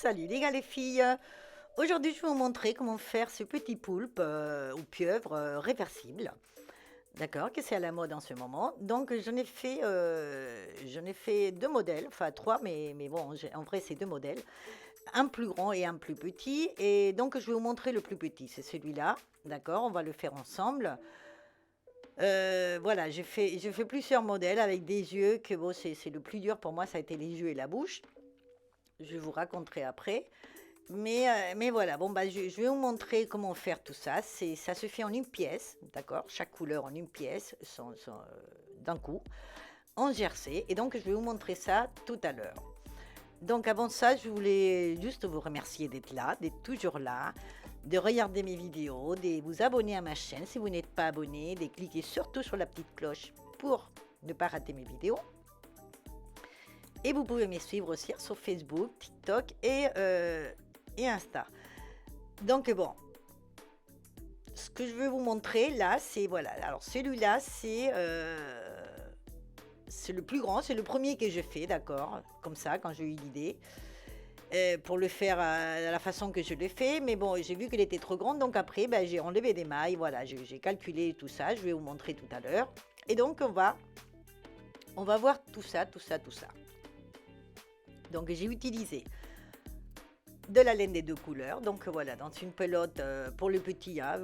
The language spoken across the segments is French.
Salut les gars, les filles. Aujourd'hui, je vais vous montrer comment faire ce petit poulpe ou pieuvre réversible. D'accord, que c'est à la mode en ce moment. Donc, j'en ai fait deux modèles, enfin trois, mais bon, en vrai, c'est deux modèles. Un plus grand et un plus petit. Et donc, je vais vous montrer le plus petit, c'est celui-là. D'accord, on va le faire ensemble. Voilà, j'ai fait plusieurs modèles avec des yeux, que bon, c'est le plus dur pour moi, ça a été les yeux et la bouche. Je vous raconterai après. Mais voilà, bon, bah, je vais vous montrer comment faire tout ça. Ça se fait en une pièce, d'accord? Chaque couleur en une pièce, d'un coup, en jersey. Et donc, je vais vous montrer ça tout à l'heure. Donc, avant ça, je voulais juste vous remercier d'être là, d'être toujours là, de regarder mes vidéos, de vous abonner à ma chaîne si vous n'êtes pas abonné, de cliquer surtout sur la petite cloche pour ne pas rater mes vidéos. Et vous pouvez me suivre aussi sur Facebook, TikTok et Insta. Donc bon, ce que je veux vous montrer là, c'est voilà. Alors celui-là, c'est le plus grand, c'est le premier que je fais, d'accord, comme ça, quand j'ai eu l'idée, pour le faire à la façon que je l'ai fait. Mais bon, j'ai vu qu'il était trop grand, donc après, ben, j'ai enlevé des mailles, voilà, j'ai calculé tout ça, je vais vous montrer tout à l'heure. Et donc on va voir tout ça, tout ça, tout ça. Donc j'ai utilisé de la laine des deux couleurs, donc voilà, dans une pelote pour le petit, hein,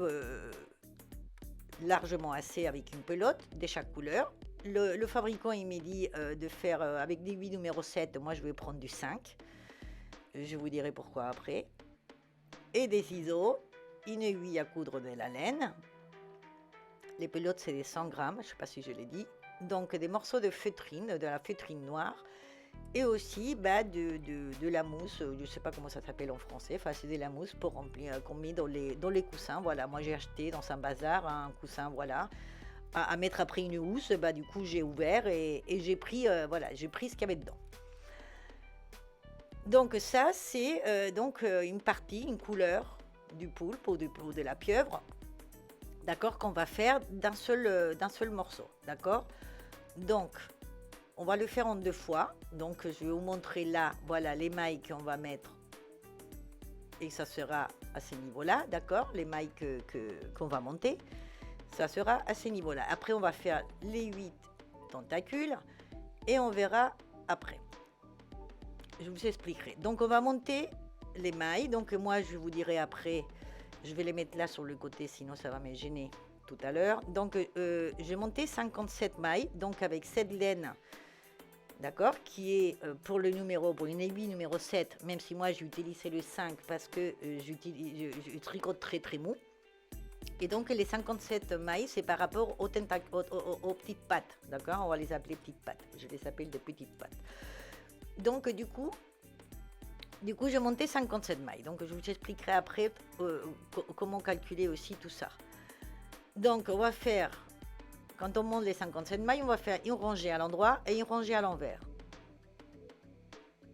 largement assez avec une pelote de chaque couleur. Le fabricant il m'a dit de faire avec des 8 numéro 7, moi je vais prendre du 5, je vous dirai pourquoi après. Et des ciseaux, une aiguille à coudre de la laine, les pelotes c'est des 100 grammes, je ne sais pas si je l'ai dit, donc des morceaux de feutrine, de la feutrine noire, et aussi bah, de la mousse, je ne sais pas comment ça s'appelle en français, enfin c'est de la mousse pour remplir, qu'on met dans les coussins. Voilà, moi j'ai acheté dans un bazar un coussin, voilà, à mettre après une housse. Bah, du coup j'ai ouvert et j'ai pris, voilà, j'ai pris ce qu'il y avait dedans. Donc ça c'est une partie, une couleur du poulpe ou de la pieuvre, d'accord, qu'on va faire d'un seul morceau, d'accord. Donc on va le faire en deux fois. Donc je vais vous montrer là, voilà les mailles qu'on va mettre. Et ça sera à ce niveau-là, d'accord? Les mailles qu'on va monter, ça sera à ce niveau-là. Après, on va faire les 8 tentacules et on verra après. Je vous expliquerai. Donc on va monter les mailles. Donc moi, je vous dirai après, je vais les mettre là sur le côté, sinon ça va me gêner tout à l'heure. Donc j'ai monté 57 mailles, donc avec cette laine, d'accord, qui est pour une aiguille numéro 7, même si moi j'ai utilisé le 5 parce que je tricote très mou. Et donc les 57 mailles, c'est par rapport aux petites pattes, d'accord, on va les appeler petites pattes, je les appelle des petites pattes. Donc du coup j'ai monté 57 mailles, donc je vous expliquerai après comment calculer aussi tout ça. Donc on va faire, quand on monte les 57 mailles, on va faire une rangée à l'endroit et une rangée à l'envers.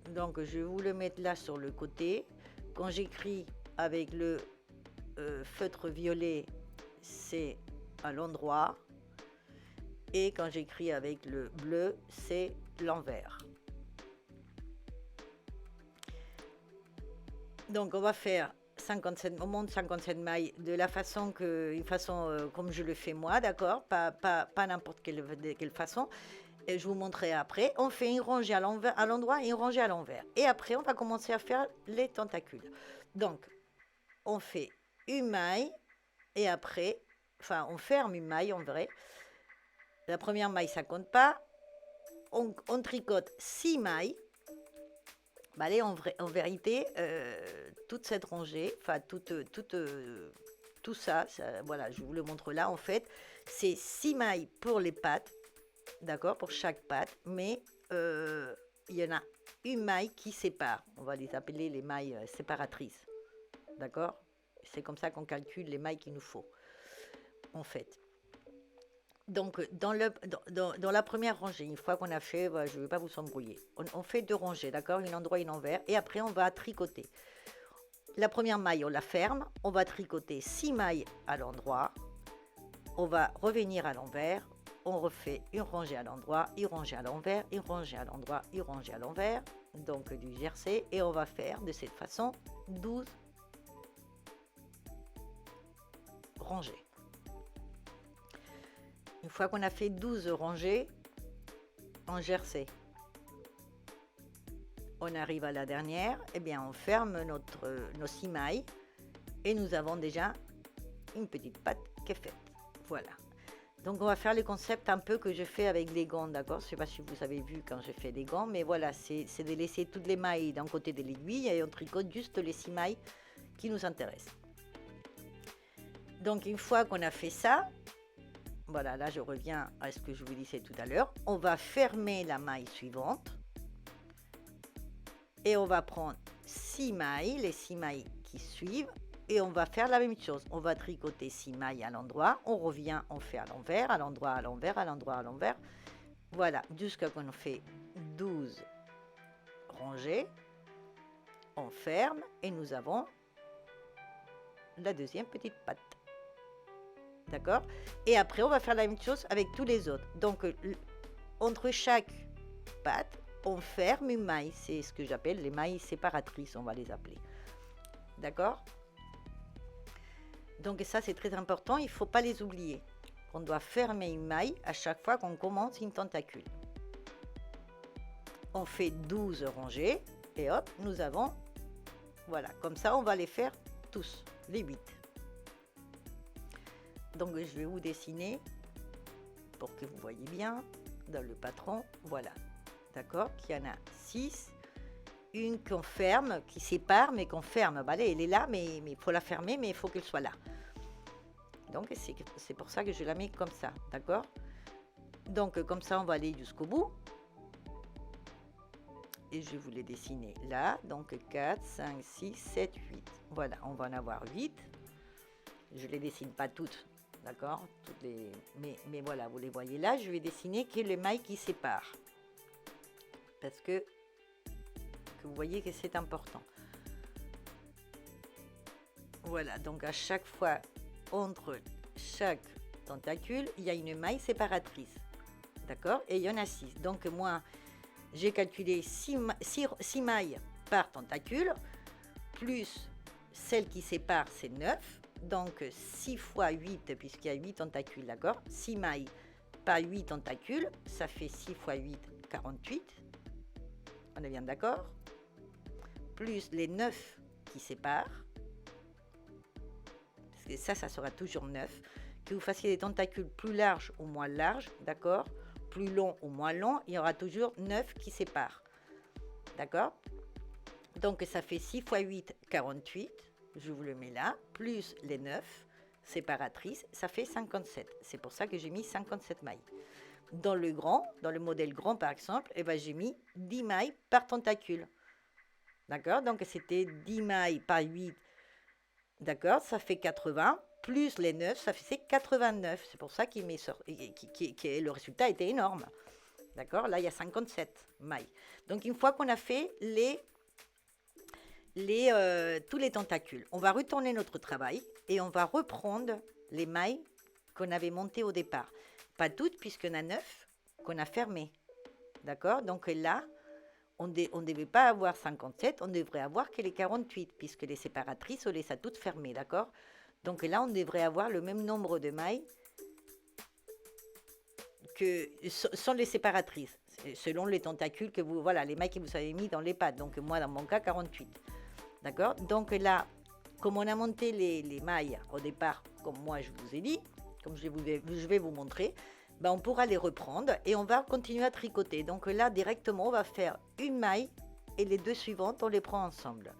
Donc je vais vous le mettre là sur le côté. Quand j'écris avec le feutre violet, c'est à l'endroit. Et quand j'écris avec le bleu, c'est l'envers. Donc on va faire 57, on monte 57 mailles de la façon comme je le fais moi, d'accord, pas n'importe quelle façon. Et je vous montrerai après. On fait une rangée à l'endroit et une rangée à l'envers. Et après, on va commencer à faire les tentacules. Donc, on fait une maille et après, enfin, on ferme une maille en vrai. La première maille, ça compte pas. On tricote 6 mailles. Bah, allez, en vérité, toute cette rangée, enfin, tout ça, voilà, je vous le montre là, en fait, c'est 6 mailles pour les pattes, d'accord, pour chaque patte, mais il y en a une maille qui sépare. On va les appeler les mailles séparatrices, d'accord. C'est comme ça qu'on calcule les mailles qu'il nous faut, en fait. Donc, dans la première rangée, une fois qu'on a fait, je ne vais pas vous embrouiller, on fait deux rangées, d'accord, une endroit et une envers, et après on va tricoter. La première maille, on la ferme, on va tricoter 6 mailles à l'endroit, on va revenir à l'envers, on refait une rangée à l'endroit, une rangée à l'envers, une rangée à l'endroit, une rangée à l'envers, donc du jersey, et on va faire de cette façon 12 rangées. Une fois qu'on a fait 12 rangées en jersey, on arrive à la dernière, et bien on ferme nos 6 mailles et nous avons déjà une petite patte qui est faite. Voilà. Donc on va faire le concept un peu que je fais avec les gants, d'accord? Je ne sais pas si vous avez vu quand je fais des gants, mais voilà, c'est de laisser toutes les mailles d'un côté de l'aiguille et on tricote juste les 6 mailles qui nous intéressent. Donc une fois qu'on a fait ça, voilà, là je reviens à ce que je vous disais tout à l'heure, on va fermer la maille suivante et on va prendre 6 mailles, les 6 mailles qui suivent, et on va faire la même chose. On va tricoter 6 mailles à l'endroit, on revient, on fait à l'envers, à l'endroit, à l'envers, à l'endroit, à l'envers. Voilà, jusqu'à qu'on fait 12 rangées, on ferme et nous avons la deuxième petite patte. D'accord? Et après, on va faire la même chose avec tous les autres. Donc, entre chaque patte, on ferme une maille. C'est ce que j'appelle les mailles séparatrices, on va les appeler. D'accord? Donc ça, c'est très important, il ne faut pas les oublier. On doit fermer une maille à chaque fois qu'on commence une tentacule. On fait 12 rangées et hop, nous avons, voilà, comme ça, on va les faire tous, les 8. Donc je vais vous dessiner pour que vous voyez bien dans le patron, voilà, d'accord, qu'il y en a 6. Une qu'on ferme, qui sépare, mais qu'on ferme. Bah, elle est là, mais il faut la fermer, mais il faut qu'elle soit là. Donc, c'est pour ça que je la mets comme ça, d'accord? Donc, comme ça, on va aller jusqu'au bout. Et je vais vous les dessiner là. Donc, 4, 5, 6, 7, 8. Voilà, on va en avoir 8. Je ne les dessine pas toutes, d'accord? Mais voilà, vous les voyez là. Je vais dessiner que les mailles qui séparent. Parce que vous voyez que c'est important. Voilà, donc à chaque fois, entre chaque tentacule, il y a une maille séparatrice. D'accord? Et il y en a 6. Donc moi, j'ai calculé 6 mailles par tentacule, plus celle qui sépare, c'est 9. Donc 6 fois 8, puisqu'il y a 8 tentacules, d'accord? 6 mailles par 8 tentacules, ça fait 6 fois 8, 48. On est bien d'accord? Plus les 9 qui séparent, parce que ça sera toujours 9, que vous fassiez des tentacules plus larges ou moins larges, d'accord, plus longs ou moins longs, il y aura toujours 9 qui séparent, d'accord. Donc ça fait 6 fois 8, 48, je vous le mets là, plus les 9 séparatrices, ça fait 57, c'est pour ça que j'ai mis 57 mailles. Dans le modèle grand par exemple, eh ben, j'ai mis 10 mailles par tentacule. D'accord? Donc, c'était 10 mailles par 8. D'accord? Ça fait 80. Plus les 9, ça fait 89. C'est pour ça que le résultat était énorme. D'accord? Là, il y a 57 mailles. Donc, une fois qu'on a fait tous les tentacules, on va retourner notre travail et on va reprendre les mailles qu'on avait montées au départ. Pas toutes, puisqu'il y en a 9 qu'on a fermées. D'accord? Donc là, on ne devait pas avoir 57, on devrait avoir que les 48, puisque les séparatrices, on les a toutes fermées, d'accord? Donc là, on devrait avoir le même nombre de mailles que sont les séparatrices, selon les tentacules que vous, voilà, les mailles que vous avez mis dans les pattes. Donc moi, dans mon cas, 48, d'accord? Donc là, comme on a monté les mailles au départ, comme moi je vous ai dit, comme je vais vous montrer, ben on pourra les reprendre et on va continuer à tricoter. Donc là, directement, on va faire une maille et les deux suivantes, on les prend ensemble.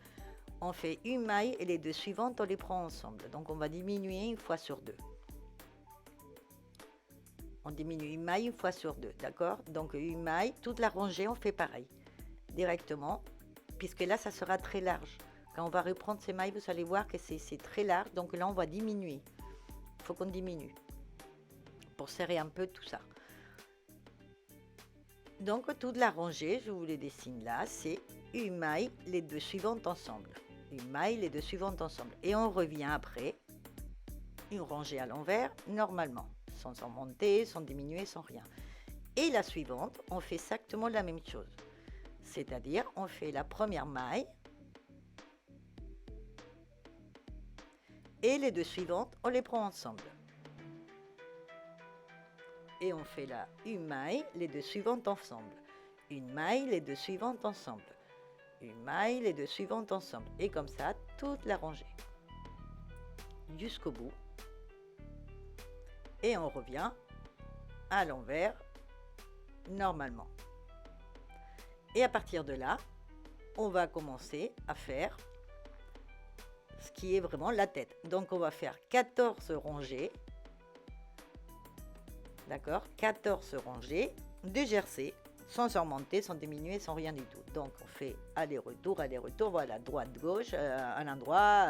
On fait une maille et les deux suivantes, on les prend ensemble. Donc on va diminuer une fois sur deux. On diminue une maille une fois sur deux, d'accord? Donc une maille, toute la rangée, on fait pareil, directement, puisque là, ça sera très large. Quand on va reprendre ces mailles, vous allez voir que c'est très large. Donc là, on va diminuer. Il faut qu'on diminue pour serrer un peu tout ça. Donc toute la rangée, je vous les dessine là, c'est une maille, les deux suivantes ensemble. Une maille, les deux suivantes ensemble. Et on revient après, une rangée à l'envers, normalement, sans en monter, sans diminuer, sans rien. Et la suivante, on fait exactement la même chose. C'est-à-dire, on fait la première maille et les deux suivantes, on les prend ensemble. Et on fait là une maille, les deux suivantes ensemble. Une maille, les deux suivantes ensemble. Une maille, les deux suivantes ensemble. Et comme ça, toute la rangée. Jusqu'au bout. Et on revient à l'envers, normalement. Et à partir de là, on va commencer à faire ce qui est vraiment la tête. Donc on va faire 14 rangées. D'accord, 14 rangées de jersey, sans augmenter, sans diminuer, sans rien du tout. Donc on fait aller-retour, aller-retour, voilà, droite-gauche, à l'endroit,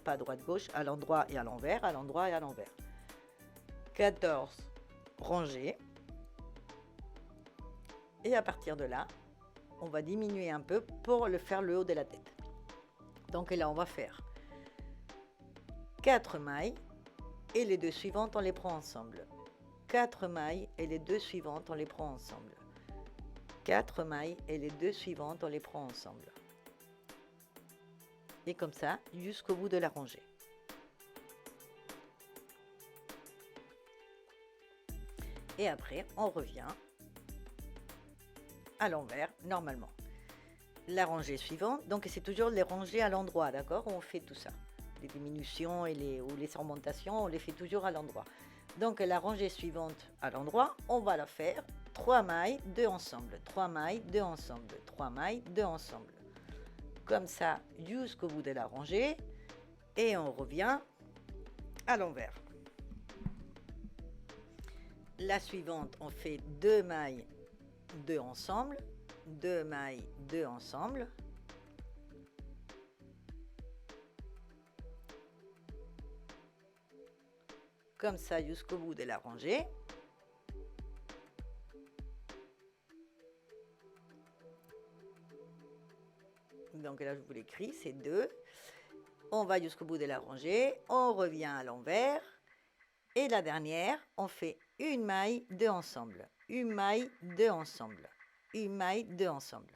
pas droite-gauche, à l'endroit et à l'envers, à l'endroit et à l'envers. 14 rangées. Et à partir de là, on va diminuer un peu pour le faire le haut de la tête. Donc là, on va faire 4 mailles et les deux suivantes, on les prend ensemble. 4 mailles et les deux suivantes, on les prend ensemble. 4 mailles et les deux suivantes, on les prend ensemble. Et comme ça, jusqu'au bout de la rangée. Et après, on revient à l'envers, normalement. La rangée suivante, donc c'est toujours les rangées à l'endroit, d'accord? On fait tout ça. Les diminutions et les augmentations, on les fait toujours à l'endroit. Donc la rangée suivante à l'endroit, on va la faire 3 mailles, 2 ensemble, 3 mailles, 2 ensemble, 3 mailles, 2 ensemble. Comme ça, jusqu'au bout de la rangée. Et on revient à l'envers. La suivante, on fait 2 mailles, 2 ensemble, 2 mailles, 2 ensemble. Comme ça jusqu'au bout de la rangée. Donc là, je vous l'écris, c'est 2. On va jusqu'au bout de la rangée, on revient à l'envers. Et la dernière, on fait une maille, 2 ensemble. Une maille, 2 ensemble. Une maille, 2 ensemble.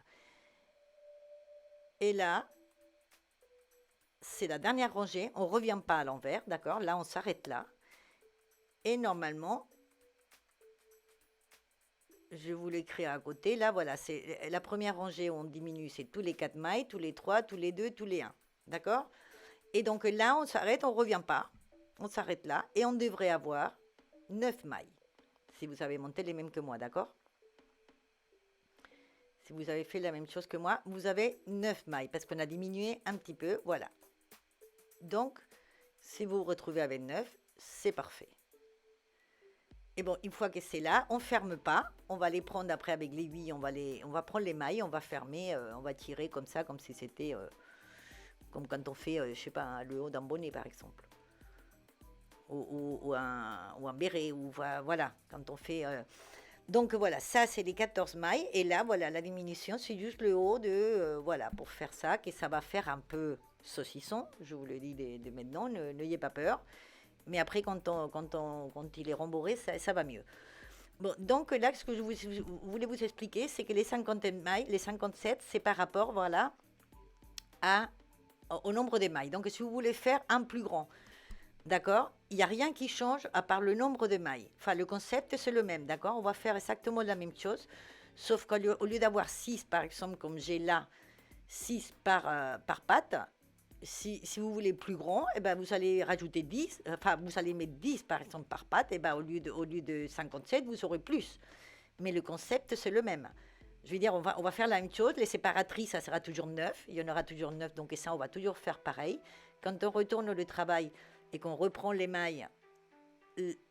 Et là, c'est la dernière rangée. On ne revient pas à l'envers, d'accord? Là, on s'arrête là. Et normalement, je vous l'écris à côté. Là, voilà, c'est la première rangée où on diminue, c'est tous les 4 mailles, tous les 3, tous les 2, tous les 1. D'accord? Et donc là, on s'arrête, on ne revient pas. On s'arrête là et on devrait avoir 9 mailles. Si vous avez monté les mêmes que moi, d'accord? Si vous avez fait la même chose que moi, vous avez 9 mailles parce qu'on a diminué un petit peu. Voilà. Donc, si vous vous retrouvez avec 9, c'est parfait. Et bon, une fois que c'est là, on ne ferme pas. On va les prendre après avec l'aiguille. On va prendre les mailles, on va fermer, on va tirer comme ça, comme si c'était comme quand on fait, je sais pas, le haut d'un bonnet par exemple. Ou un béret. Ou voilà, quand on fait... Donc voilà, ça c'est les 14 mailles. Et là, voilà, la diminution, c'est juste le haut de... voilà, pour faire ça, que ça va faire un peu saucisson. Je vous le dis de maintenant, n'ayez pas peur. Mais après, quand il est rembourré, ça va mieux. Bon, donc là, ce que je voulais vous expliquer, c'est que les 57 mailles, les 57, c'est par rapport, voilà, au nombre de mailles. Donc, si vous voulez faire un plus grand, d'accord, il n'y a rien qui change à part le nombre de mailles. Enfin, le concept, c'est le même, d'accord? On va faire exactement la même chose, sauf qu'au lieu d'avoir 6, par exemple, comme j'ai là, 6 par patte, si vous voulez plus grand, eh ben vous allez rajouter 10, enfin vous allez mettre 10 par exemple par patte, et ben au lieu de 57, vous aurez plus. Mais le concept, c'est le même. Je veux dire, on va faire la même chose. Les séparatrices, ça sera toujours 9. Il y en aura toujours 9, donc et ça, on va toujours faire pareil. Quand on retourne le travail et qu'on reprend les mailles,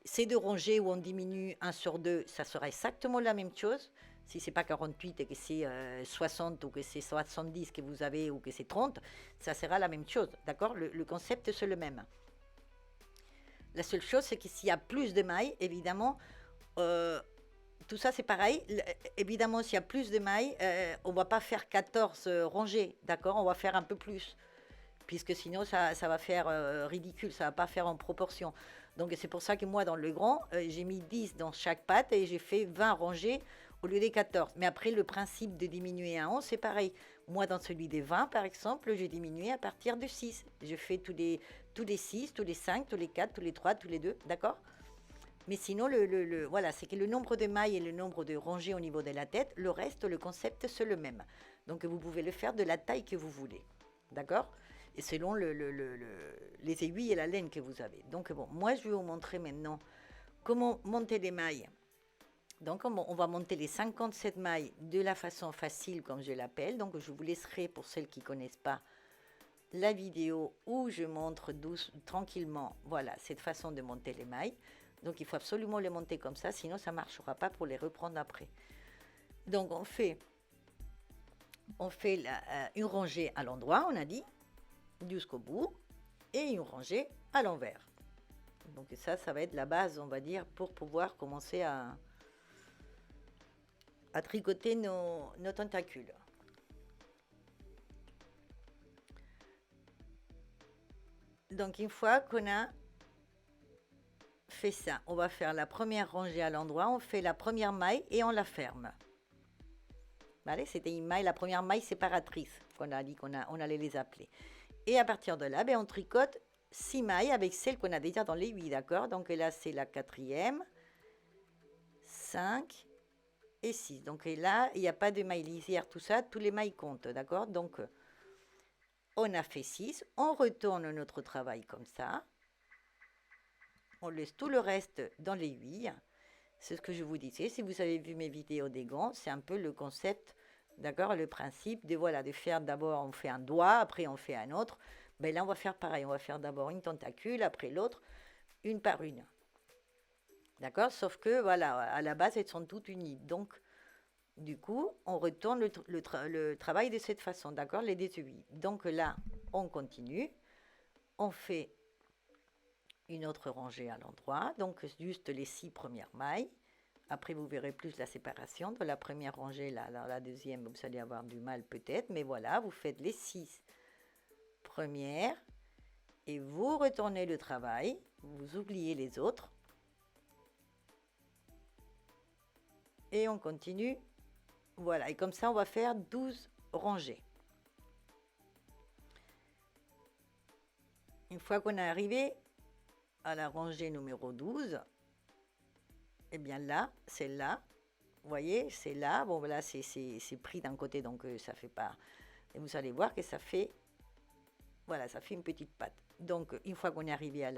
ces deux rangées où on diminue 1 sur 2, ça sera exactement la même chose. Si ce n'est pas 48 et que c'est 60 ou que c'est 70 que vous avez ou que c'est 30, ça sera la même chose, d'accord? Le concept, c'est le même. La seule chose, c'est que s'il y a plus de mailles, évidemment, tout ça, c'est pareil. Évidemment, s'il y a plus de mailles, on ne va pas faire 14 rangées, d'accord? On va faire un peu plus, puisque sinon, ça va faire ridicule, ça ne va pas faire en proportion. Donc, c'est pour ça que moi, dans le grand, j'ai mis 10 dans chaque patte et j'ai fait 20 rangées au lieu des 14. Mais après, le principe de diminuer à 11, c'est pareil. Moi, dans celui des 20, par exemple, j'ai diminué à partir de 6. Je fais tous les 6, tous les 5, tous les 4, tous les 3, tous les 2, d'accord? Mais sinon, voilà, c'est que le nombre de mailles et le nombre de rangées au niveau de la tête, le reste, le concept, c'est le même. Donc, vous pouvez le faire de la taille que vous voulez, d'accord? Et selon les aiguilles et la laine que vous avez. Donc, bon, moi, je vais vous montrer maintenant comment monter les mailles. Donc, on va monter les 57 mailles de la façon facile, comme je l'appelle. Donc, je vous laisserai, pour celles qui ne connaissent pas, la vidéo où je montre tranquillement, voilà, cette façon de monter les mailles. Donc, il faut absolument les monter comme ça, sinon ça ne marchera pas pour les reprendre après. Donc, on fait une rangée à l'endroit, on a dit, jusqu'au bout, et une rangée à l'envers. Donc, ça va être la base, on va dire, pour pouvoir commencer à tricoter nos tentacules. Donc, une fois qu'on a fait ça, on va faire la première rangée à l'endroit, on fait la première maille et on la ferme. Allez, c'était une maille, la première maille séparatrice qu'on a dit on allait les appeler. Et à partir de là, on tricote 6 mailles avec celles qu'on a déjà dans les 8, d'accord? Donc là, c'est la 4e, 5 et 6. Donc là, il n'y a pas de mailles lisières, tout ça, tous les mailles comptent, d'accord? Donc, on a fait 6, on retourne notre travail comme ça. On laisse tout le reste dans l'aiguille. C'est ce que je vous disais. Si vous avez vu mes vidéos des gants, c'est un peu le concept, d'accord, le principe de, voilà, de faire d'abord, on fait un doigt, après on fait un autre. Ben là, on va faire pareil. On va faire d'abord une tentacule, après l'autre, une par une. D'accord? Sauf que, voilà, à la base, elles sont toutes unies. Donc, du coup, on retourne le travail de cette façon, d'accord? Les désuis. Donc là, on continue. On fait une autre rangée à l'endroit, donc juste les 6 premières mailles. Après, vous verrez plus la séparation de la première rangée, là, la deuxième, vous allez avoir du mal peut-être, mais voilà, vous faites les 6 premières et vous retournez le travail, vous oubliez les autres et on continue. Voilà, et comme ça, on va faire 12 rangées. Une fois qu'on est arrivé à la rangée numéro 12, et bien là, celle-là, vous voyez, c'est là, bon là c'est pris d'un côté, donc ça fait pas, et vous allez voir que ça fait, voilà, ça fait une petite patte. Donc une fois qu'on est arrivé à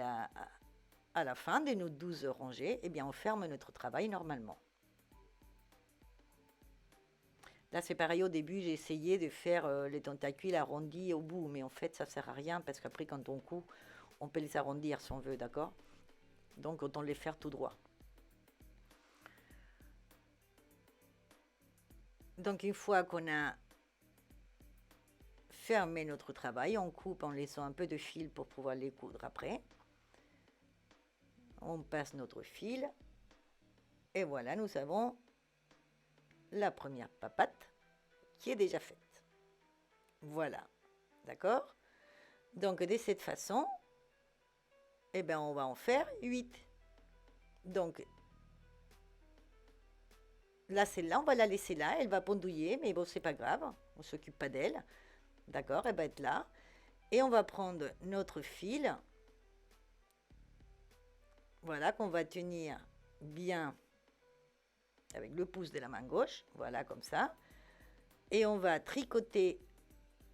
la fin de nos 12 rangées, et bien on ferme notre travail normalement. Là c'est pareil, au début j'ai essayé de faire les tentacules arrondis au bout, mais en fait ça sert à rien, parce qu'après quand on coud, on peut les arrondir si on veut, d'accord? Donc autant les faire tout droit. Donc une fois qu'on a fermé notre travail, on coupe en laissant un peu de fil pour pouvoir les coudre après. On passe notre fil et voilà, nous avons la première papate qui est déjà faite. Voilà, d'accord? Donc de cette façon, eh ben, on va en faire 8. Donc là, celle-là, on va la laisser là, elle va pendouiller, mais bon, c'est pas grave, on s'occupe pas d'elle. D'accord, elle va être là. Et on va prendre notre fil, voilà, qu'on va tenir bien avec le pouce de la main gauche, voilà, comme ça. Et on va tricoter,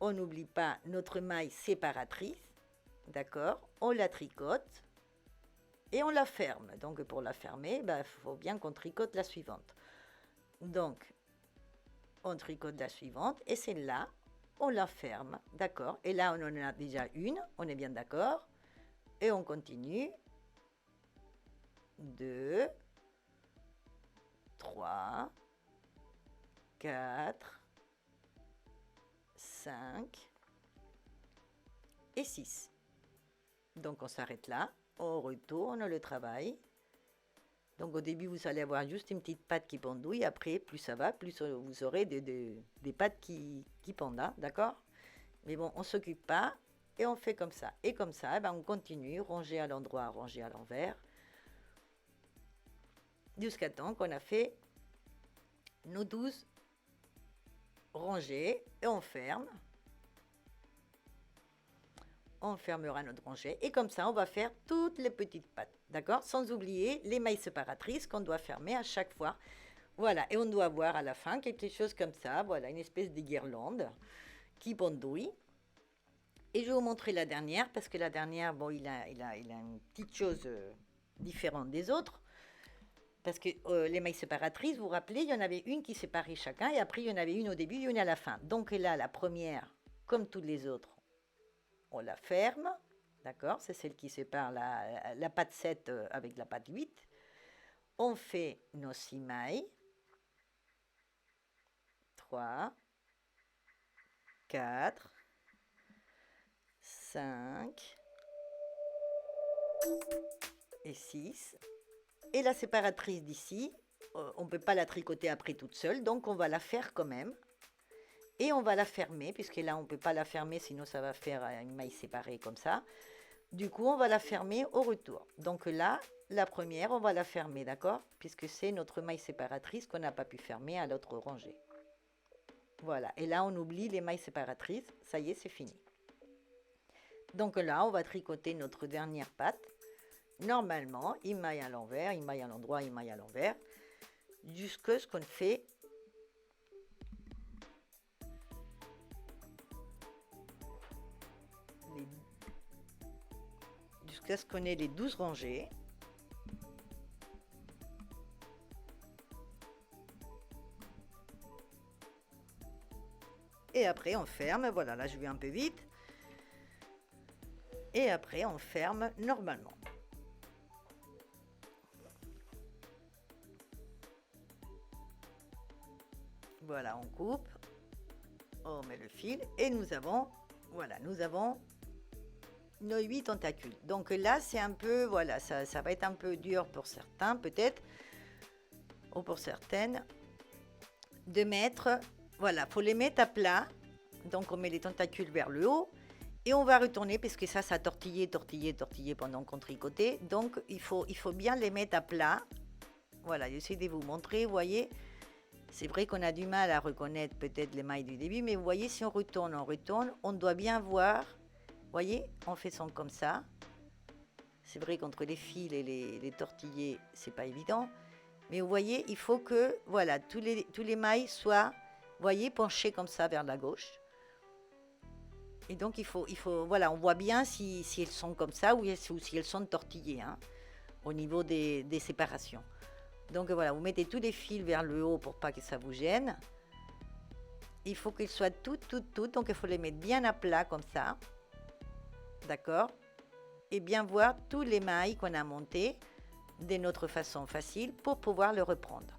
on n'oublie pas notre maille séparatrice, d'accord? On la tricote et on la ferme. Donc pour la fermer, il faut bien qu'on tricote la suivante. Donc, on tricote la suivante et celle-là, on la ferme, d'accord? Et là, on en a déjà une, on est bien d'accord? Et on continue. 2, 3, 4, 5 et 6. Donc, on s'arrête là, on retourne le travail. Donc, au début, vous allez avoir juste une petite patte qui pendouille. Après, plus ça va, plus vous aurez des pattes qui pendent, hein, d'accord? Mais bon, on ne s'occupe pas et on fait comme ça. Et comme ça, on continue, ranger à l'endroit, ranger à l'envers, jusqu'à temps qu'on a fait nos 12 rangées et on ferme. On fermera notre rangée et comme ça, on va faire toutes les petites pattes, d'accord? Sans oublier les mailles séparatrices qu'on doit fermer à chaque fois. Voilà, et on doit avoir à la fin quelque chose comme ça, voilà, une espèce de guirlande qui pendouille. Et je vais vous montrer la dernière, parce que la dernière, bon, il a une petite chose différente des autres. Parce que les mailles séparatrices, vous vous rappelez, il y en avait une qui séparait chacun, et après, il y en avait une au début et une à la fin. Donc là, la première, comme toutes les autres, on la ferme, d'accord? C'est celle qui sépare la patte 7 avec la patte 8. On fait nos 6 mailles. 3, 4, 5 et 6. Et la séparatrice d'ici, on ne peut pas la tricoter après toute seule, donc on va la faire quand même. Et on va la fermer, puisque là on ne peut pas la fermer, sinon ça va faire une maille séparée comme ça. Du coup, on va la fermer au retour. Donc là, la première, on va la fermer, d'accord? Puisque c'est notre maille séparatrice qu'on n'a pas pu fermer à l'autre rangée. Voilà, et là on oublie les mailles séparatrices, ça y est, c'est fini. Donc là, on va tricoter notre dernière patte. Normalement, une maille à l'envers, une maille à l'endroit, une maille à l'envers, jusqu'à ce qu'on fait jusqu'à ce qu'on ait les 12 rangées. Et après, on ferme. Voilà, là, je vais un peu vite. Et après, on ferme normalement. Voilà, on coupe. On met le fil. Et nous avons, voilà, nous avons nos 8 tentacules. Donc là, c'est un peu, voilà, ça va être un peu dur pour certains, peut-être, ou pour certaines, de mettre, voilà, faut les mettre à plat. Donc on met les tentacules vers le haut et on va retourner parce que ça tortillait pendant qu'on tricotait. Donc il faut bien les mettre à plat. Voilà, j'essaie de vous montrer, vous voyez. C'est vrai qu'on a du mal à reconnaître peut-être les mailles du début, mais vous voyez, si on retourne, on doit bien voir. Vous voyez, on fait ça comme ça. C'est vrai qu'entre les fils et les tortillés, c'est pas évident. Mais vous voyez, il faut que, voilà, tous les mailles soient, vous voyez, penchés comme ça vers la gauche. Et donc, il faut voilà, on voit bien si elles sont comme ça ou si elles sont tortillées, hein, au niveau des séparations. Donc, voilà, vous mettez tous les fils vers le haut pour pas que ça vous gêne. Il faut qu'elles soient toutes, donc il faut les mettre bien à plat comme ça. D'accord? Et bien voir tous les mailles qu'on a montées de notre façon facile pour pouvoir le reprendre.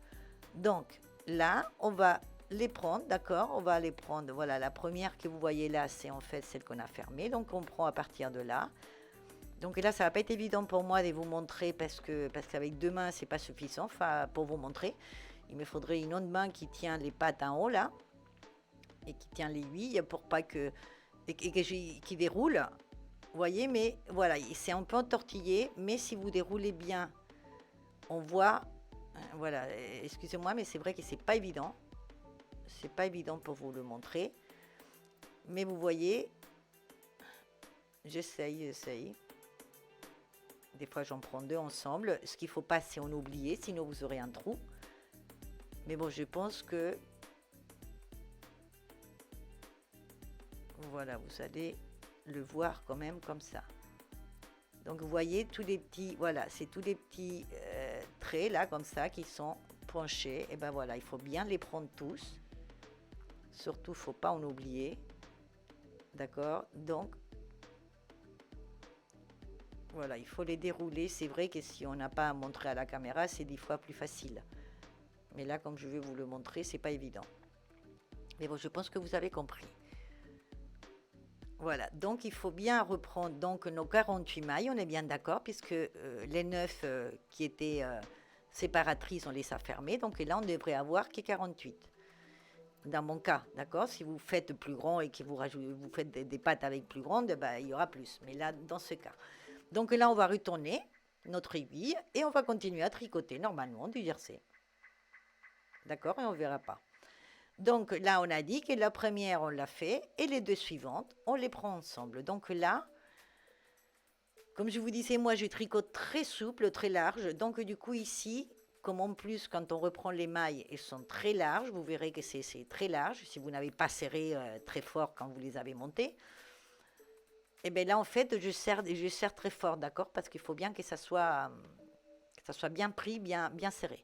Donc, là, on va les prendre, d'accord? On va les prendre, voilà, la première que vous voyez là, c'est en fait celle qu'on a fermée, donc on prend à partir de là. Donc là, ça va pas être évident pour moi de vous montrer parce qu'avec 2 mains, c'est pas suffisant, enfin, pour vous montrer. Il me faudrait une autre main qui tient les pattes en haut là et qui tient l'aiguille pour pas que qui déroule. Vous voyez, mais voilà, c'est un peu entortillé, mais si vous déroulez bien, on voit, voilà, excusez-moi, mais c'est vrai que c'est pas évident. C'est pas évident pour vous le montrer. Mais vous voyez, j'essaye. Des fois, j'en prends 2 ensemble. Ce qu'il ne faut pas, c'est en oublier, sinon vous aurez un trou. Mais bon, je pense que... Voilà, vous allez le voir quand même comme ça. Donc, vous voyez, tous les petits... Voilà, c'est tous les petits traits, là, comme ça, qui sont penchés. Et ben voilà, il faut bien les prendre tous. Surtout, il ne faut pas en oublier. D'accord? Donc, voilà, il faut les dérouler. C'est vrai que si on n'a pas à montrer à la caméra, c'est 10 fois plus facile. Mais là, comme je vais vous le montrer, c'est pas évident. Mais bon, je pense que vous avez compris. Voilà, donc il faut bien reprendre donc nos 48 mailles, on est bien d'accord, puisque les 9 qui étaient séparatrices, on les a fermées. Donc là, on devrait avoir que 48. Dans mon cas, d'accord? Si vous faites plus grand et que vous faites des pattes avec plus grandes, ben, il y aura plus. Mais là, dans ce cas. Donc là, on va retourner notre aiguille et on va continuer à tricoter normalement du jersey. d'accord? Et on ne verra pas. Donc là, on a dit que la première, on l'a fait, et les deux suivantes, on les prend ensemble. Donc là, comme je vous disais, moi, je tricote très souple, très large. Donc du coup, ici, comme en plus, quand on reprend les mailles, elles sont très larges, vous verrez que c'est très large, si vous n'avez pas serré très fort quand vous les avez montées. Et bien là, en fait, je serre très fort, d'accord? Parce qu'il faut bien que ça soit bien pris, bien serré.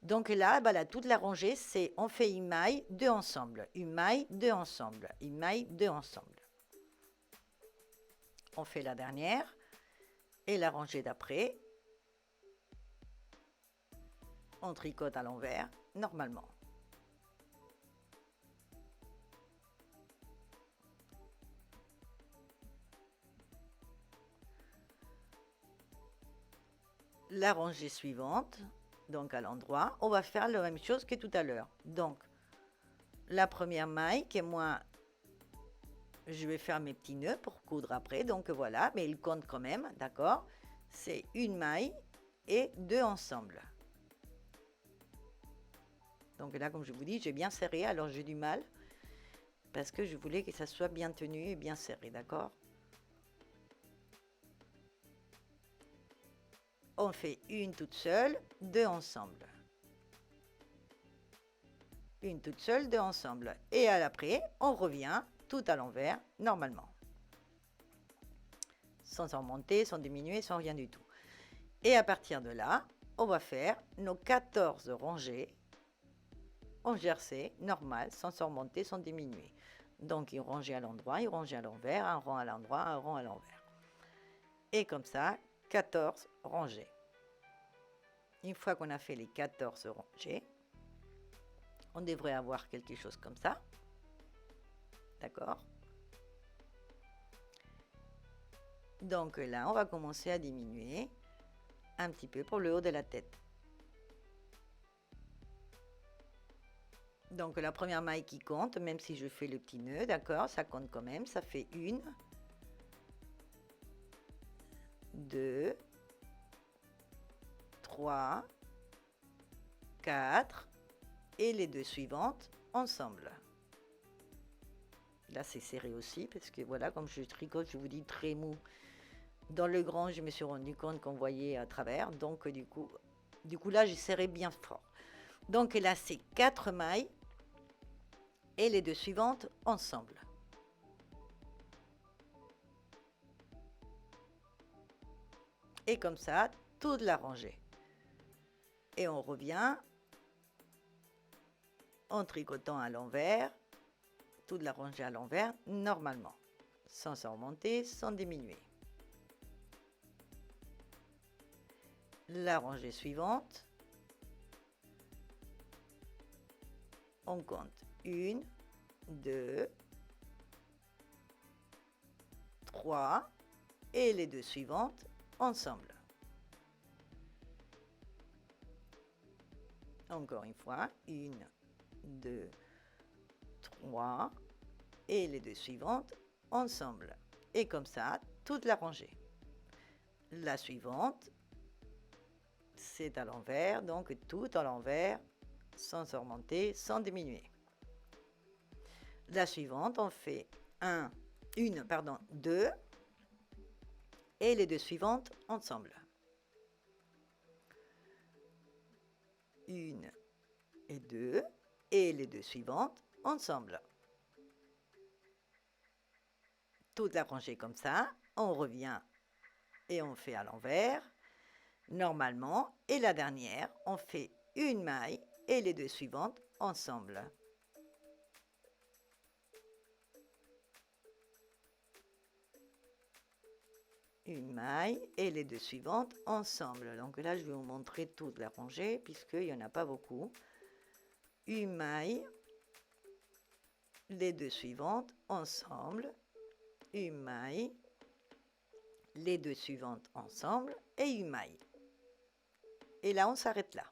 Donc là, bah là, toute la rangée, c'est on fait une maille, deux ensemble, une maille, deux ensemble, une maille, deux ensemble. On fait la dernière et la rangée d'après, on tricote à l'envers, normalement. La rangée suivante, donc à l'endroit, on va faire la même chose que tout à l'heure. Donc, la première maille, que moi, je vais faire mes petits nœuds pour coudre après. Donc voilà, mais il compte quand même, d'accord? C'est une maille et deux ensemble. Donc là, comme je vous dis, j'ai bien serré, alors j'ai du mal parce que je voulais que ça soit bien tenu et bien serré, d'accord? On fait une toute seule, deux ensemble. Une toute seule, deux ensemble. Et à l'après, on revient tout à l'envers, normalement. Sans en monter, sans diminuer, sans rien du tout. Et à partir de là, on va faire nos 14 rangées en jersey, normal, sans se remonter, sans diminuer. Donc une rangée à l'endroit, une rangée à l'envers, un rang à l'endroit, un rang à l'envers. Et comme ça, 14 rangées. Une fois qu'on a fait les 14 rangées, on devrait avoir quelque chose comme ça. D'accord? Donc là, on va commencer à diminuer un petit peu pour le haut de la tête. Donc la première maille qui compte, même si je fais le petit nœud, d'accord, ça compte quand même, ça fait une, deux, trois, quatre, et les deux suivantes ensemble. Là c'est serré aussi, parce que voilà, comme je tricote, je vous dis très mou. Dans le grand, je me suis rendu compte qu'on voyait à travers, donc du coup là j'ai serré bien fort. Donc là c'est 4 mailles, et les deux suivantes ensemble. Et comme ça, toute la rangée. Et on revient en tricotant à l'envers, toute la rangée à l'envers, normalement, sans se remonter, sans diminuer. La rangée suivante, on compte 1, 2, 3, et les deux suivantes ensemble. Encore une fois, 1, 2, 3, et les deux suivantes ensemble. Et comme ça, toute la rangée. La suivante, c'est à l'envers, donc tout à l'envers, sans se remonter, sans diminuer. La suivante, on fait 2, et les deux suivantes ensemble. 1 et 2, et les deux suivantes ensemble. Toute la rangée comme ça, on revient et on fait à l'envers, normalement, et la dernière, on fait une maille et les deux suivantes ensemble. Une maille et les deux suivantes ensemble. Donc là, je vais vous montrer toute la rangée puisqu'il n'y en a pas beaucoup. Une maille, les deux suivantes ensemble, une maille, les deux suivantes ensemble et une maille. Et là, on s'arrête là.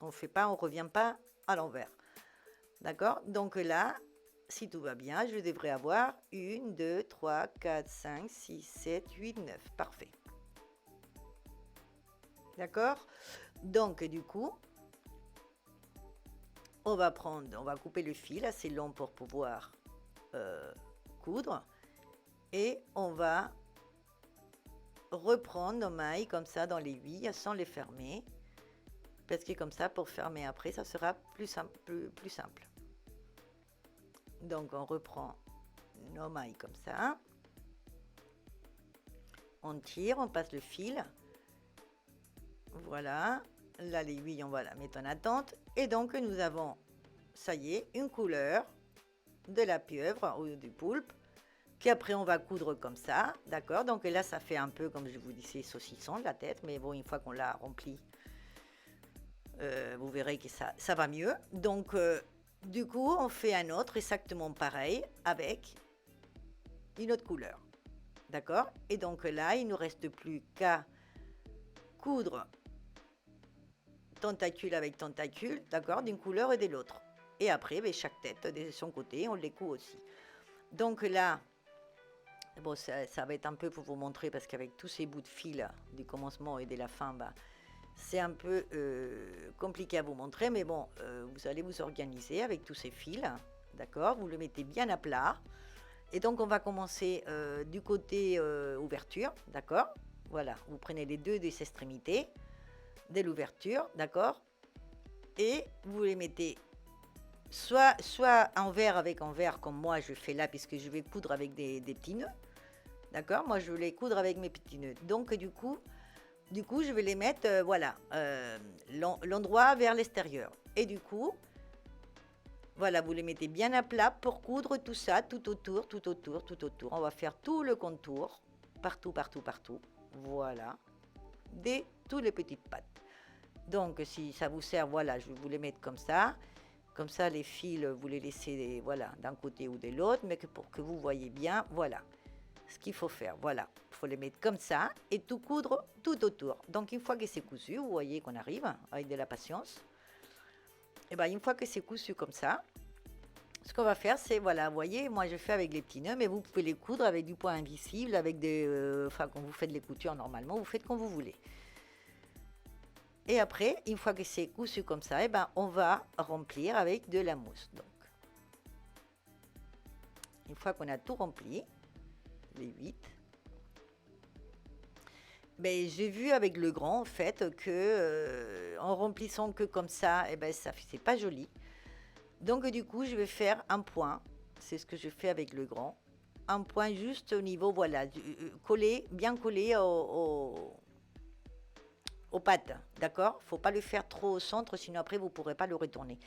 On revient pas à l'envers. D'accord? Donc là, si tout va bien, je devrais avoir 1, 2, 3, 4, 5, 6, 7, 8, 9. Parfait. D'accord? Donc, du coup, on va couper le fil assez long pour pouvoir coudre. Et on va reprendre nos mailles comme ça dans l'aiguille sans les fermer. Parce que comme ça, pour fermer après, ça sera plus simple. Plus simple. Donc on reprend nos mailles comme ça. On tire, on passe le fil. Voilà. Là, l'aiguille, on va la mettre en attente. Et donc, nous avons, ça y est, une couleur de la pieuvre ou du poulpe, qu'après, on va coudre comme ça. D'accord? Donc là, ça fait un peu, comme je vous disais, saucisson, la tête. Mais bon, une fois qu'on l'a rempli, vous verrez que ça va mieux. Donc, du coup, on fait un autre exactement pareil avec une autre couleur. D'accord? Et donc là, il ne nous reste plus qu'à coudre tentacule avec tentacule, d'accord, d'une couleur et de l'autre. Et après, chaque tête de son côté, on les coud aussi. Donc là, bon, ça va être un peu pour vous montrer, parce qu'avec tous ces bouts de fil du commencement et de la fin, c'est un peu compliqué à vous montrer, mais bon, vous allez vous organiser avec tous ces fils, d'accord, vous le mettez bien à plat. Et donc, on va commencer du côté ouverture, d'accord. Voilà, vous prenez les deux des extrémités de l'ouverture, d'accord, et vous les mettez soit envers avec envers, comme moi je fais là, puisque je vais coudre avec des petits nœuds, d'accord. Moi, je vais les coudre avec mes petits nœuds. Donc, du coup, je vais les mettre, voilà, l'endroit vers l'extérieur. Et du coup, voilà, vous les mettez bien à plat pour coudre tout ça, tout autour, tout autour, tout autour. On va faire tout le contour, partout, partout, partout. Voilà, tous les petites pattes. Donc, si ça vous sert, voilà, je vais vous les mettre comme ça. Comme ça, les fils, vous les laissez, voilà, d'un côté ou de l'autre, mais pour que vous voyez bien, voilà ce qu'il faut faire. Voilà, il faut les mettre comme ça et tout coudre tout autour. Donc, une fois que c'est cousu, vous voyez qu'on arrive avec de la patience. Et bien, une fois que c'est cousu comme ça, ce qu'on va faire, c'est, voilà, vous voyez, moi je fais avec les petits nœuds, mais vous pouvez les coudre avec du point invisible, avec des, enfin, quand vous faites les coutures normalement, vous faites comme vous voulez. Et après, une fois que c'est cousu comme ça, et ben, on va remplir avec de la mousse. Donc, une fois qu'on a tout rempli, les 8, ben, j'ai vu avec le grand, en fait, que en remplissant que comme ça, et ben, ça c'est pas joli. Donc, du coup, je vais faire un point. C'est ce que je fais avec le grand. Un point juste au niveau, voilà, collé, bien collé aux pattes, d'accord. Faut pas le faire trop au centre, sinon après vous pourrez pas le retourner.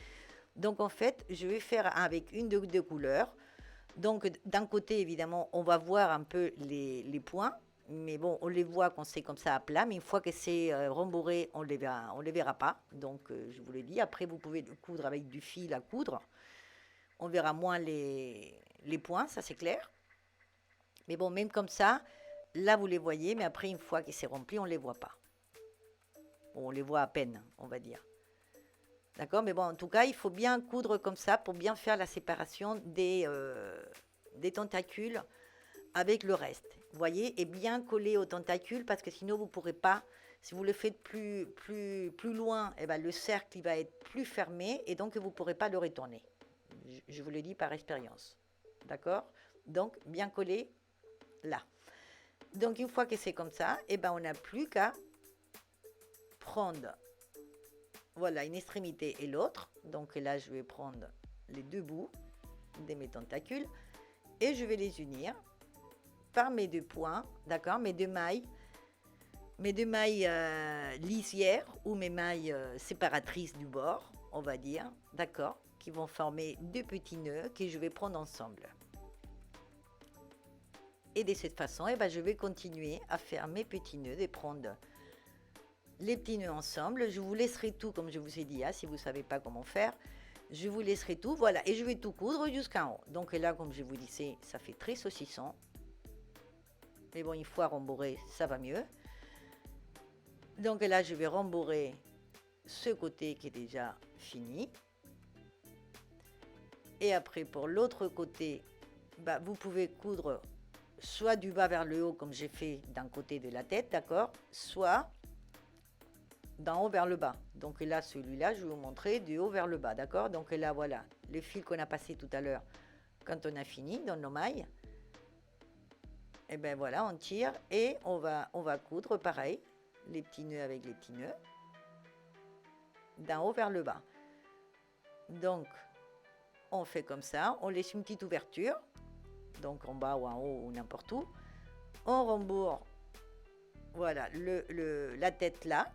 Donc en fait, je vais faire avec une de deux couleurs. Donc d'un côté, évidemment, on va voir un peu les points, mais bon, on les voit quand c'est comme ça à plat. Mais une fois que c'est rembourré, on les verra pas. Donc je vous l'ai dit. Après, vous pouvez coudre avec du fil à coudre. On verra moins les points, ça c'est clair. Mais bon, même comme ça, là vous les voyez, mais après une fois que c'est rempli, on les voit pas. On les voit à peine, on va dire. D'accord. Mais bon, en tout cas, il faut bien coudre comme ça pour bien faire la séparation des tentacules avec le reste. Vous voyez, et bien coller aux tentacules, parce que sinon, vous ne pourrez pas, si vous le faites plus loin, eh ben, le cercle il va être plus fermé et donc vous ne pourrez pas le retourner. Je vous le dis par expérience. D'accord. Donc, bien coller là. Donc, une fois que c'est comme ça, eh ben, on n'a plus qu'à prendre, voilà, une extrémité et l'autre. Donc là, je vais prendre les deux bouts de mes tentacules et je vais les unir par mes deux points, d'accord, mes deux mailles lisières ou mes mailles séparatrices du bord, on va dire, d'accord, qui vont former deux petits nœuds que je vais prendre ensemble. Et de cette façon, eh ben, je vais continuer à faire mes petits nœuds, de prendre les petits nœuds ensemble. Je vous laisserai tout, comme je vous ai dit, si vous ne savez pas comment faire, je vous laisserai tout, voilà, et je vais tout coudre jusqu'en haut. Donc là, comme je vous disais, ça fait très saucisson. Mais bon, une fois rembourré, ça va mieux. Donc là, je vais rembourrer ce côté qui est déjà fini. Et après, pour l'autre côté, vous pouvez coudre soit du bas vers le haut, comme j'ai fait d'un côté de la tête, d'accord, soit d'en haut vers le bas. Donc là, celui-là, je vais vous montrer du haut vers le bas, d'accord? Donc là, voilà, le fil qu'on a passé tout à l'heure quand on a fini dans nos mailles. Et ben voilà, on tire et on va coudre pareil, les petits nœuds avec les petits nœuds, d'en haut vers le bas. Donc, on fait comme ça, on laisse une petite ouverture, donc en bas ou en haut ou n'importe où. On rembourre, voilà, la tête là.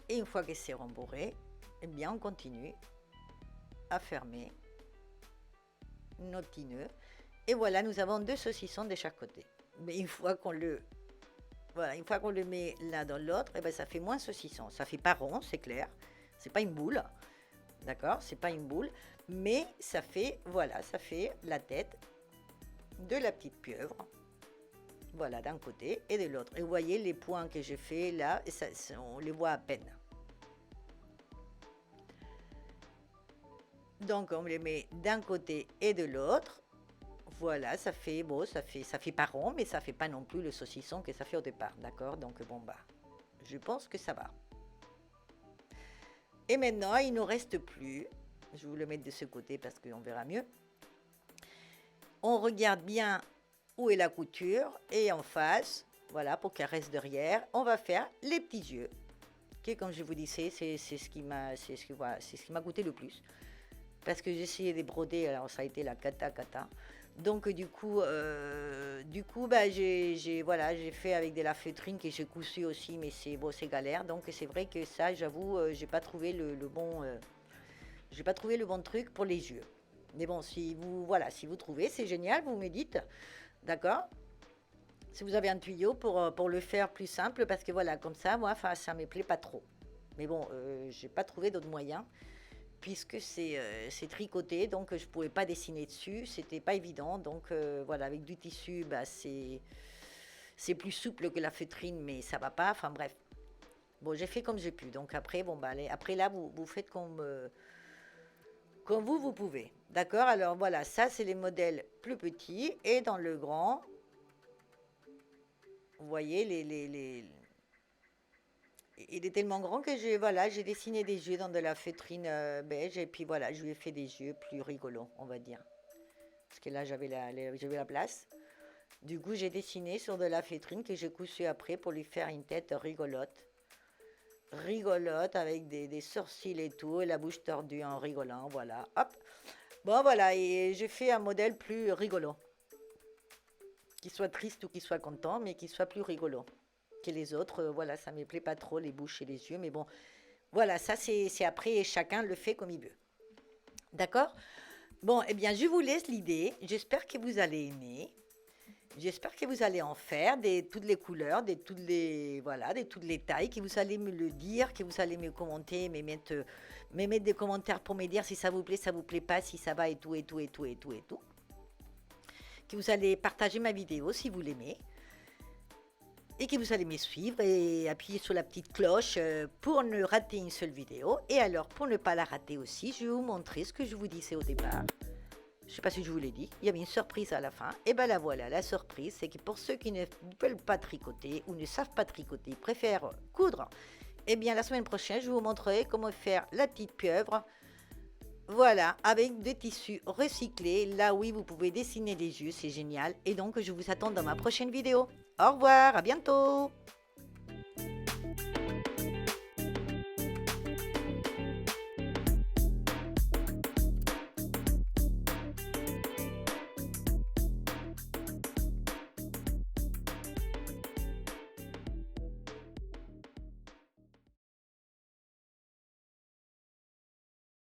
Et une fois que c'est rembourré, eh bien on continue à fermer nos petits nœuds. Et voilà, nous avons 2 saucissons de chaque côté. Mais une fois qu'on le, voilà, une fois qu'on le met l'un dans l'autre, eh ben ça fait moins saucisson. Ça fait pas rond, c'est clair. C'est pas une boule, d'accord? C'est pas une boule, mais ça fait, voilà, ça fait la tête de la petite pieuvre. Voilà, d'un côté et de l'autre. Et vous voyez les points que j'ai fait là, et ça, on les voit à peine. Donc on les met d'un côté et de l'autre. Voilà, ça fait bon, ça fait pas rond, mais ça fait pas non plus le saucisson que ça fait au départ, d'accord? Donc bon bah, je pense que ça va. Et maintenant, il ne nous reste plus. Je vais vous le mettre de ce côté parce qu'on verra mieux. On regarde bien où est la couture et en face, voilà, pour qu'elle reste derrière, on va faire les petits yeux. Qui, comme je vous disais, c'est ce qui m'a coûté le plus. Parce que j'ai essayé de broder, alors ça a été la cata. Donc du coup bah, j'ai fait avec de la feutrine que j'ai cousu aussi, mais c'est bon, c'est galère. Donc c'est vrai que ça, j'avoue, j'ai pas trouvé le bon truc pour les yeux. Mais bon, si vous trouvez, c'est génial, vous me dites, d'accord? Si vous avez un tuyau pour le faire plus simple, parce que voilà, comme ça, moi, ça me plaît pas trop. Mais bon, j'ai pas trouvé d'autres moyens. Puisque c'est tricoté, donc je ne pouvais pas dessiner dessus, c'était pas évident. Donc voilà, avec du tissu, bah, c'est plus souple que la feutrine, mais ça va pas. Enfin bref, bon, j'ai fait comme j'ai pu. Donc après, bon, bah, allez, après là, vous faites comme vous pouvez. D'accord? Alors voilà, ça c'est les modèles plus petits. Et dans le grand, vous voyez il est tellement grand que j'ai dessiné des yeux dans de la feutrine beige et puis voilà, je lui ai fait des yeux plus rigolos, on va dire. Parce que là, j'avais la place. Du coup, j'ai dessiné sur de la feutrine que j'ai cousu après pour lui faire une tête rigolote. Rigolote avec des sourcils et tout, et la bouche tordue en rigolant, voilà. Hop. Bon, voilà, et j'ai fait un modèle plus rigolo. Qu'il soit triste ou qu'il soit content, mais qu'il soit plus rigolo que les autres. Voilà, ça ne me plaît pas trop, les bouches et les yeux, mais bon, voilà, ça c'est après, et chacun le fait comme il veut. D'accord? Bon, eh bien, je vous laisse l'idée. J'espère que vous allez aimer. J'espère que vous allez en faire toutes les couleurs, toutes les tailles, que vous allez me le dire, que vous allez me commenter, me mettre des commentaires pour me dire si ça vous plaît pas, si ça va et tout. Que vous allez partager ma vidéo si vous l'aimez. Et que vous allez me suivre et appuyer sur la petite cloche pour ne rater une seule vidéo. Et alors, pour ne pas la rater aussi, je vais vous montrer ce que je vous disais au départ. Je ne sais pas si je vous l'ai dit, il y avait une surprise à la fin. Et bien la voilà, la surprise, c'est que pour ceux qui ne veulent pas tricoter ou ne savent pas tricoter, préfèrent coudre, eh bien la semaine prochaine, je vous montrerai comment faire la petite pieuvre. Voilà, avec des tissus recyclés. Là, oui, vous pouvez dessiner les yeux, c'est génial. Et donc, je vous attends dans ma prochaine vidéo. Au revoir, à bientôt!